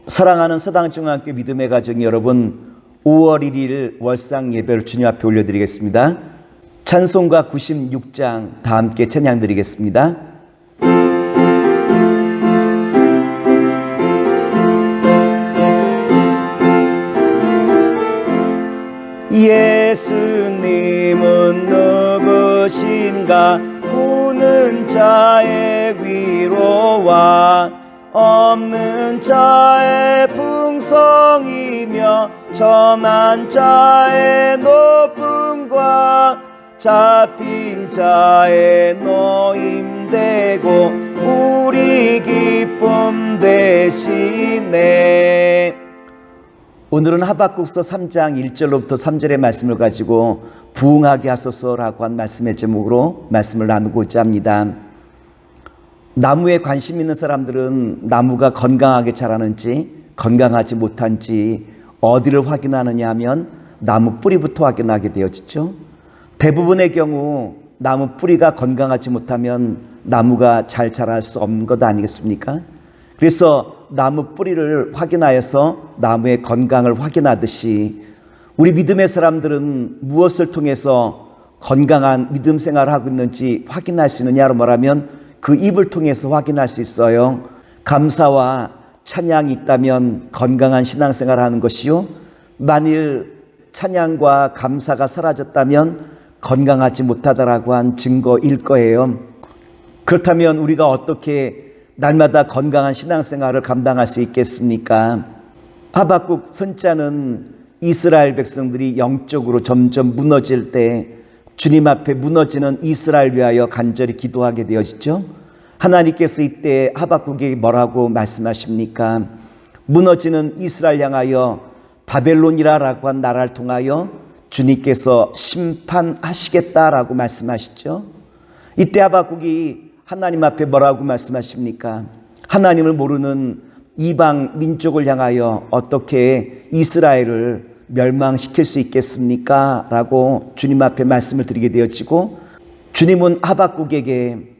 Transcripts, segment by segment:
사랑하는 서당중앙교 믿음의 가정 여러분, 5월 1일 월상 예배를 주님 앞에 올려드리겠습니다. 찬송가 96장 다 함께 찬양 드리겠습니다. 예수님은 누구신가? 우는 자의 위로와 없는 자의 풍성이며 천한 자의 높음과 잡힌 자의 노임되고 우리 기쁨 되시네. 오늘은 하박국서 3장 1절로부터 3절의 말씀을 가지고 부흥하게 하소서라고 한 말씀의 제목으로 말씀을 나누고자 합니다. 나무에 관심 있는 사람들은 나무가 건강하게 자라는지 건강하지 못한지 어디를 확인하느냐 하면 나무 뿌리부터 확인하게 되어지죠. 대부분의 경우 나무 뿌리가 건강하지 못하면 나무가 잘 자랄 수 없는 것 아니겠습니까? 그래서 나무 뿌리를 확인하여서 나무의 건강을 확인하듯이 우리 믿음의 사람들은 무엇을 통해서 건강한 믿음 생활을 하고 있는지 확인할 수 있느냐로 말하면 그 입을 통해서 확인할 수 있어요. 감사와 찬양이 있다면 건강한 신앙생활을 하는 것이요, 만일 찬양과 감사가 사라졌다면 건강하지 못하다라고 한 증거일 거예요. 그렇다면 우리가 어떻게 날마다 건강한 신앙생활을 감당할 수 있겠습니까? 하박국 선자는 이스라엘 백성들이 영적으로 점점 무너질 때 주님 앞에 무너지는 이스라엘 위하여 간절히 기도하게 되어지죠. 하나님께서 이때 하박국에게 뭐라고 말씀하십니까? 무너지는 이스라엘 향하여 바벨론이라고 한 나라를 통하여 주님께서 심판하시겠다라고 말씀하시죠. 이때 하박국이 하나님 앞에 뭐라고 말씀하십니까? 하나님을 모르는 이방 민족을 향하여 어떻게 이스라엘을 멸망시킬 수 있겠습니까? 라고 주님 앞에 말씀을 드리게 되어지고, 주님은 하박국에게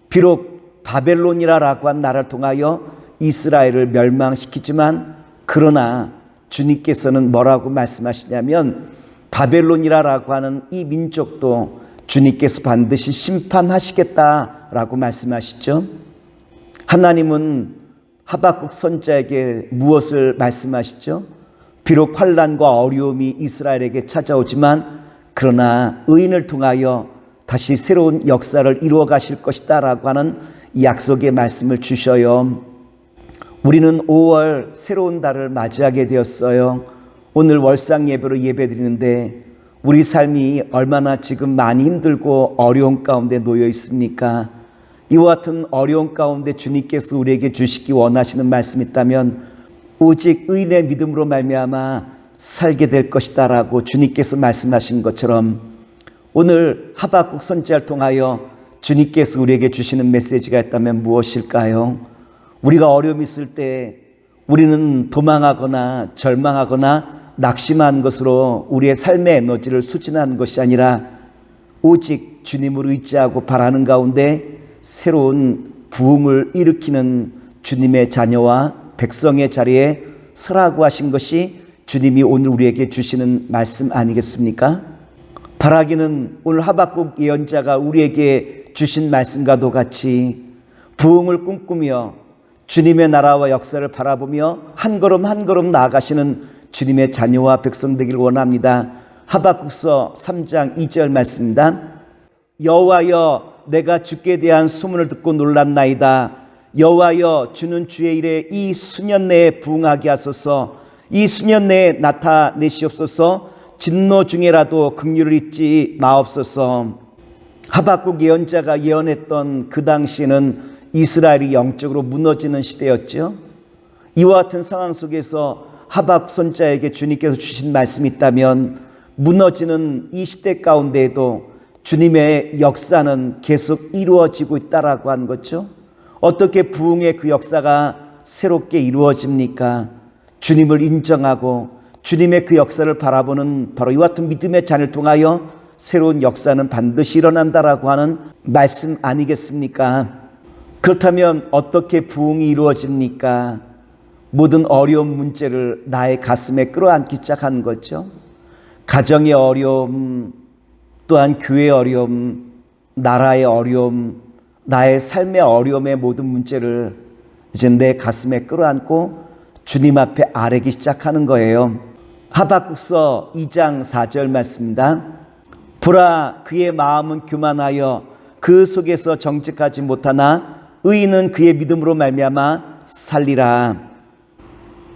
비록 바벨론이라고 한 나라를 통하여 이스라엘을 멸망시키지만, 그러나 주님께서는 뭐라고 말씀하시냐면 바벨론이라고 하는 이 민족도 주님께서 반드시 심판하시겠다라고 말씀하시죠. 하나님은 하박국 선자에게 무엇을 말씀하시죠? 비록 환난과 어려움이 이스라엘에게 찾아오지만 그러나 의인을 통하여 다시 새로운 역사를 이루어 가실 것이다 라고 하는 약속의 말씀을 주셔요. 우리는 5월 새로운 달을 맞이하게 되었어요. 오늘 월상 예배로 예배드리는데 우리 삶이 얼마나 지금 많이 힘들고 어려운 가운데 놓여 있습니까? 이와 같은 어려운 가운데 주님께서 우리에게 주시기 원하시는 말씀이 있다면 오직 의인의 믿음으로 말미암아 살게 될 것이다 라고 주님께서 말씀하신 것처럼 오늘 하박국 선지자를 통하여 주님께서 우리에게 주시는 메시지가 있다면 무엇일까요? 우리가 어려움이 있을 때 우리는 도망하거나 절망하거나 낙심한 것으로 우리의 삶의 에너지를 소진하는 것이 아니라 오직 주님을 의지하고 바라는 가운데 새로운 부흥을 일으키는 주님의 자녀와 백성의 자리에 서라고 하신 것이 주님이 오늘 우리에게 주시는 말씀 아니겠습니까? 바라기는 오늘 하박국 예언자가 우리에게 주신 말씀과도 같이 부흥을 꿈꾸며 주님의 나라와 역사를 바라보며 한 걸음 한 걸음 나아가시는 주님의 자녀와 백성 되기를 원합니다. 하박국서 3장 2절 말씀입니다. 여호와여, 내가 주께 대한 소문을 듣고 놀랐나이다. 여호와여, 주는 주의 일에 이 수년 내에 부응하게 하소서. 이 수년 내에 나타내시옵소서. 진노 중에라도 긍휼을 잊지 마옵소서. 하박국 예언자가 예언했던 그 당시에는 이스라엘이 영적으로 무너지는 시대였죠. 이와 같은 상황 속에서 하박국 선자에게 주님께서 주신 말씀이 있다면 무너지는 이 시대 가운데에도 주님의 역사는 계속 이루어지고 있다라고 하는 거죠. 어떻게 부흥의 그 역사가 새롭게 이루어집니까? 주님을 인정하고 주님의 그 역사를 바라보는 바로 이와 같은 믿음의 잔을 통하여 새로운 역사는 반드시 일어난다라고 하는 말씀 아니겠습니까? 그렇다면 어떻게 부흥이 이루어집니까? 모든 어려운 문제를 나의 가슴에 끌어안기 시작하는 거죠. 가정의 어려움, 또한 교회의 어려움, 나라의 어려움, 나의 삶의 어려움의 모든 문제를 이제 내 가슴에 끌어안고 주님 앞에 아뢰기 시작하는 거예요. 하박국서 2장 4절 말씀입니다. 보라, 그의 마음은 교만하여 그 속에서 정직하지 못하나 의인은 그의 믿음으로 말미암아 살리라.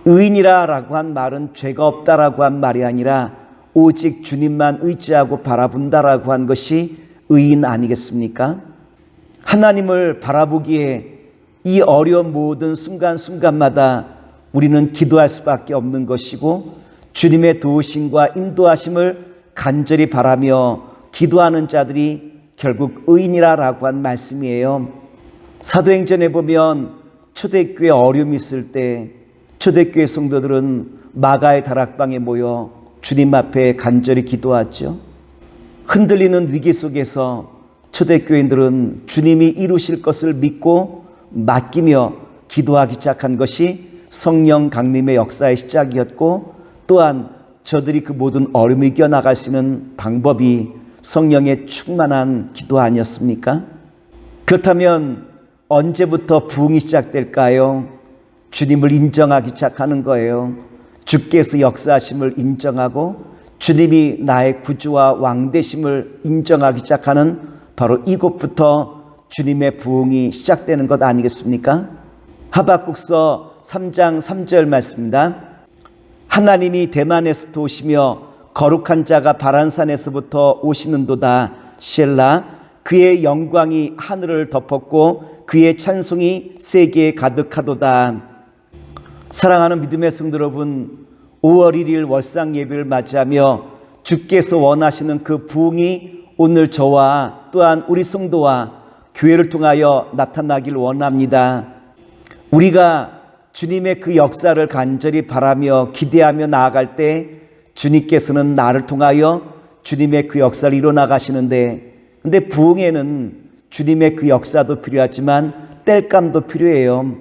의인이라 라고 한 말은 죄가 없다라고 한 말이 아니라 오직 주님만 의지하고 바라본다라고 한 것이 의인 아니겠습니까? 하나님을 바라보기에 이 어려운 모든 순간순간마다 우리는 기도할 수밖에 없는 것이고 주님의 도우심과 인도하심을 간절히 바라며 기도하는 자들이 결국 의인이라고 한 말씀이에요. 사도행전에 보면 초대교회 어려움이 있을 때 초대교회 성도들은 마가의 다락방에 모여 주님 앞에 간절히 기도하죠. 흔들리는 위기 속에서 초대교인들은 주님이 이루실 것을 믿고 맡기며 기도하기 시작한 것이 성령 강림의 역사의 시작이었고, 또한 저들이 그 모든 어려움을 이겨나갈 수 있는 방법이 성령의 충만한 기도 아니었습니까? 그렇다면 언제부터 부흥이 시작될까요? 주님을 인정하기 시작하는 거예요. 주께서 역사하심을 인정하고 주님이 나의 구주와 왕 되심을 인정하기 시작하는 바로 이곳부터 주님의 부흥이 시작되는 것 아니겠습니까? 하박국서 3장 3절 말씀입니다. 하나님이 대만에서부터 오시며 거룩한 자가 바란산에서부터 오시는도다. 셀라. 그의 영광이 하늘을 덮었고 그의 찬송이 세계에 가득하도다. 사랑하는 믿음의 성도 여러분, 5월 1일 월상 예배를 맞이하며 주께서 원하시는 그 부흥이 오늘 저와 또한 우리 성도와 교회를 통하여 나타나길 원합니다. 우리가 주님의 그 역사를 간절히 바라며 기대하며 나아갈 때 주님께서는 나를 통하여 주님의 그 역사를 이뤄나가시는데, 근데 부흥에는 주님의 그 역사도 필요하지만 땔감도 필요해요.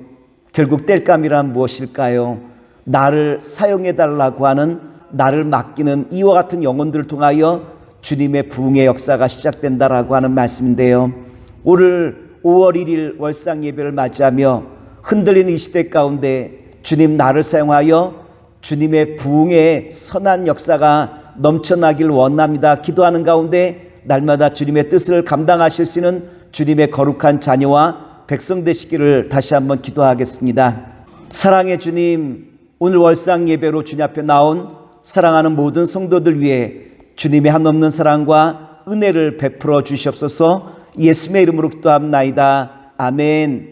결국 땔감이란 무엇일까요? 나를 사용해달라고 하는, 나를 맡기는 이와 같은 영혼들을 통하여 주님의 부흥의 역사가 시작된다라고 하는 말씀인데요. 오늘 5월 1일 월상 예배를 맞이하며 흔들리는 이 시대 가운데 주님 나를 사용하여 주님의 부흥의 선한 역사가 넘쳐나길 원합니다. 기도하는 가운데 날마다 주님의 뜻을 감당하실 수 있는 주님의 거룩한 자녀와 백성 되시기를 다시 한번 기도하겠습니다. 사랑의 주님, 오늘 월상 예배로 주님 앞에 나온 사랑하는 모든 성도들 위해 주님의 한없는 사랑과 은혜를 베풀어 주시옵소서. 예수님의 이름으로 기도합나이다. 아멘.